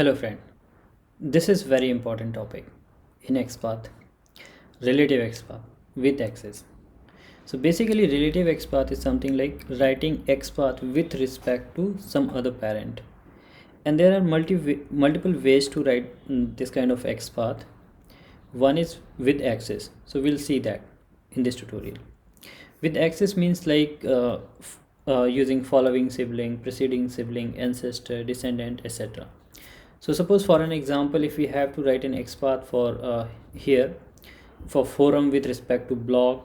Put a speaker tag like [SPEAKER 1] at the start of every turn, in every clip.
[SPEAKER 1] Hello friend, this is very important topic in XPath, relative XPath with access. So basically relative XPath is something like writing XPath with respect to some other parent. And there are multiple ways to write this kind of XPath. One is with access. So we'll see that in this tutorial. With access means like using following sibling, preceding sibling, ancestor, descendant, etc. So suppose for an example, if we have to write an XPath for here for forum with respect to blog,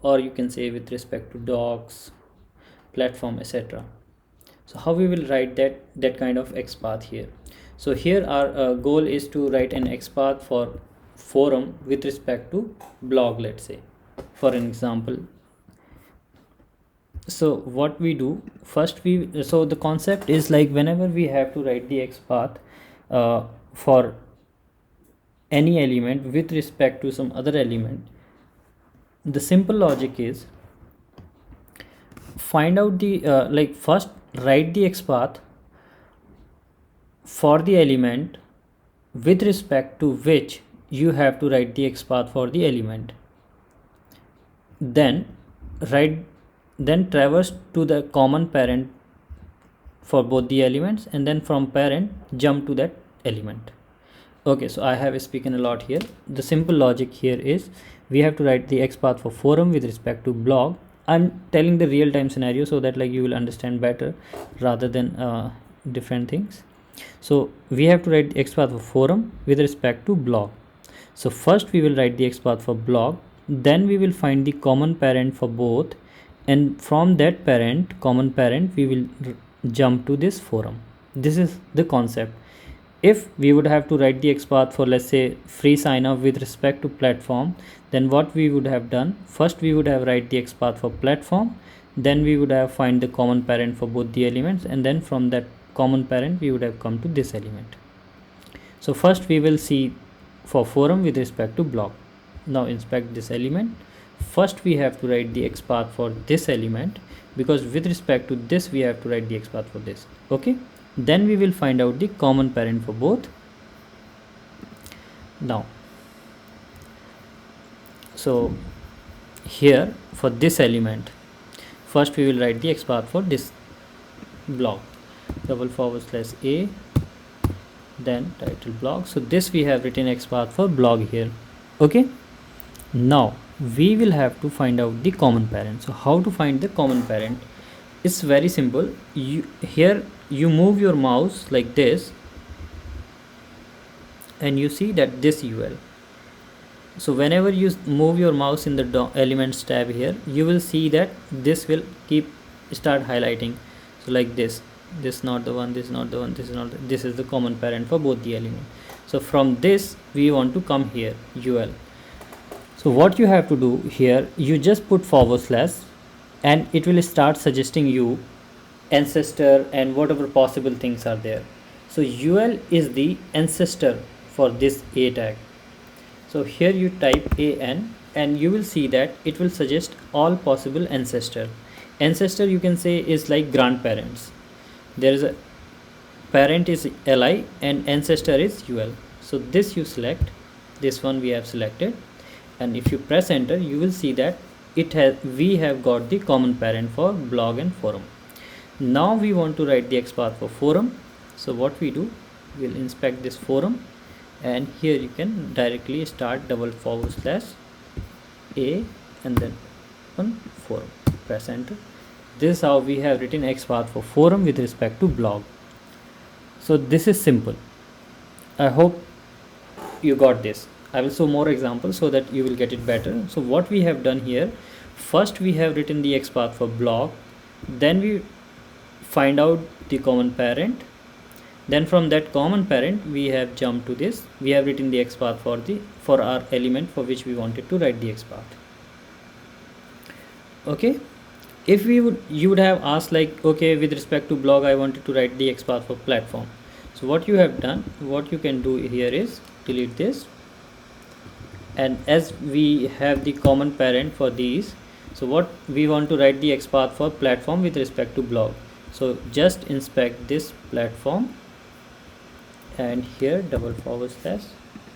[SPEAKER 1] or you can say with respect to docs, platform, etc. So how we will write that kind of XPath here? So here our goal is to write an XPath for forum with respect to blog, let's say, for an example. So what we do first, so the concept is like whenever we have to write the XPath for any element with respect to some other element, the simple logic is find out the like first write the XPath for the element with respect to which you have to write the XPath for the element. Then traverse to the common parent for both the elements, and then from parent jump to that element. Okay, so I have spoken a lot here. The simple logic here is we have to write the XPath for forum with respect to blog. I'm telling the real-time scenario so that like you will understand better rather than different things. So we have to write the XPath for forum with respect to blog. So first we will write the XPath for blog, then we will find the common parent for both, and from that common parent we will jump to this forum. This is the concept. If we would have to write the XPath for, let's say, free sign up with respect to platform, then what we would have done, first we would have write the XPath for platform, then we would have find the common parent for both the elements, and then from that common parent we would have come to this element. So first we will see for forum with respect to blog. Now inspect this element. First we have to write the XPath for this element, because with respect to this we have to write the XPath for this. Okay, then we will find out the common parent for both. Now so here for this element, first we will write the XPath for this blog, /a, then title blog. So this we have written XPath for blog here. Okay, now we will have to find out the common parent. So how to find the common parent? It's very simple. You move your mouse like this and you see that this UL. So whenever you move your mouse in the elements tab here, you will see that this will start highlighting. So like this not the one, this not the one, this is not this is the common parent for both the elements. So from this we want to come here UL. So what you have to do here, you just put / and it will start suggesting you ancestor and whatever possible things are there. So UL is the ancestor for this A tag. So here you type AN and you will see that it will suggest all possible ancestor. Ancestor you can say is like grandparents. There is a parent is LI and ancestor is UL. So this you select, this one we have selected, and if you press enter you will see that we have got the common parent for blog and forum. Now we want to write the XPath for forum. So what we do, we'll inspect this forum, and here you can directly start /a and then on forum, press enter. This is how we have written XPath for forum with respect to blog. So this is simple. I hope you got this. I will show more examples so that you will get it better. So what we have done here, first we have written the XPath for blog, then we find out the common parent, then from that common parent we have jumped to this. We have written the XPath for our element for which we wanted to write the XPath. Okay, if you would have asked like, okay, with respect to blog I wanted to write the XPath for platform. So what you have done, what you can do here is delete this, and as we have the common parent for these, so what we want to write the XPath for platform with respect to blog. So just inspect this platform and here /,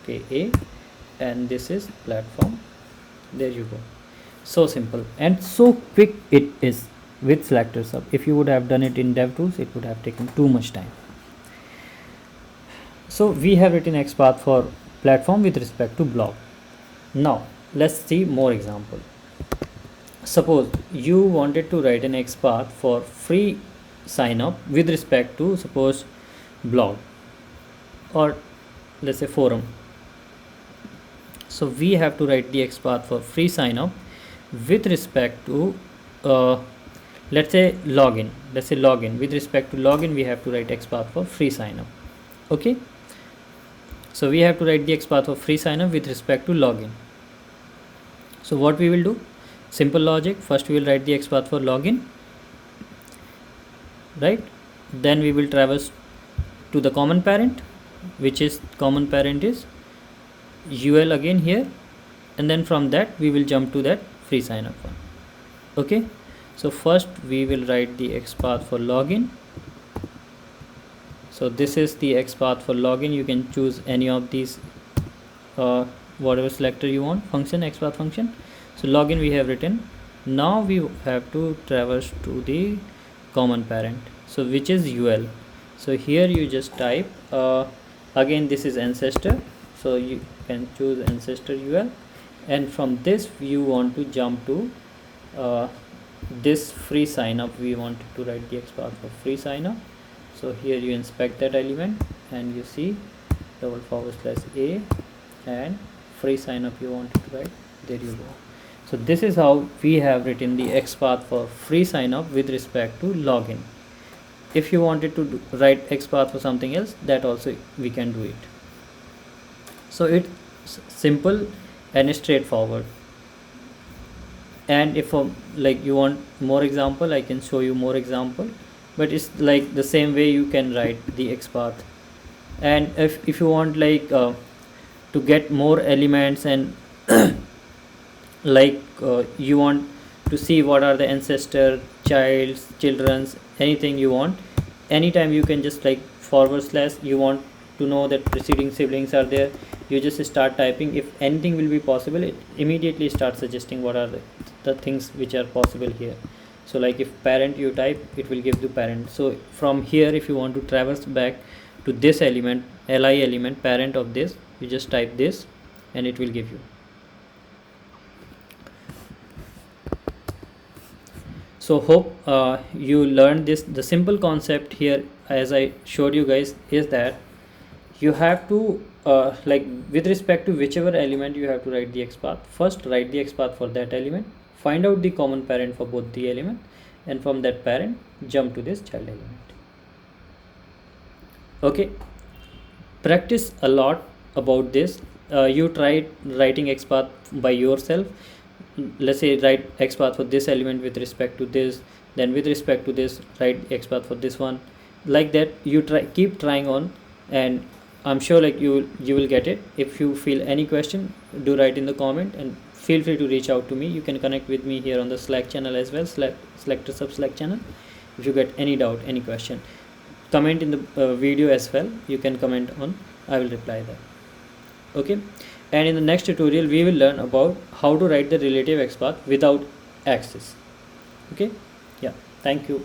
[SPEAKER 1] okay, A, and this is platform. There you go. So simple and so quick it is with selector sub. If you would have done it in DevTools, it would have taken too much time. So we have written XPath for platform with respect to blog. Now let's see more example. Suppose you wanted to write an XPath for free sign up with respect to, suppose, blog or let's say forum. So we have to write the XPath for free sign up with respect to let's say login. With respect to login, we have to write XPath for free sign up. Okay, so we have to write the XPath for free sign up with respect to login. So what we will do, simple logic. First we will write the XPath for login, right? Then we will traverse to the common parent, which is common parent is UL again here, and then from that we will jump to that free sign up one. Okay, so first we will write the XPath for login. So this is the XPath for login. You can choose any of these whatever selector you want, function, XPath function. So login we have written. Now we have to traverse to the common parent, so which is UL. So here you just type again, this is ancestor, so you can choose ancestor UL, and from this you want to jump to this free sign up. We want to write the XPath for free sign up. So here you inspect that element and you see /A and free sign up you want to write. There you go. So this is how we have written the XPath for free sign up with respect to login. If you wanted to write XPath for something else, that also we can do it. So it's simple and straightforward. And if like you want more example, I can show you more example, but it's like the same way you can write the XPath. And if you want like to get more elements and like you want to see what are the ancestor, children's, anything you want, anytime you can just like /, you want to know that preceding siblings are there, you just start typing. If anything will be possible, it immediately starts suggesting what are the things which are possible here. So like if parent you type, it will give the parent. So from here, if you want to traverse back to this element, li element, parent of this, you just type this and it will give you. So hope you learned this. The simple concept here, as I showed you guys, is that you have to like with respect to whichever element you have to write the XPath. First write the XPath for that element, find out the common parent for both the element, and from that parent jump to this child element. Okay, practice a lot about this. You try writing XPath by yourself. Let's say write XPath for this element with respect to this, then with respect to this write XPath for this one. Like that you keep trying on, and I'm sure like you will get it. If you feel any question, do write in the comment, and feel free to reach out to me. You can connect with me here on the Slack channel as well, selector sub Slack channel. If you get any doubt, any question, comment in the video as well. You can comment on, I will reply that. Okay, and in the next tutorial we will learn about how to write the relative XPath without axis. Okay, yeah, thank you.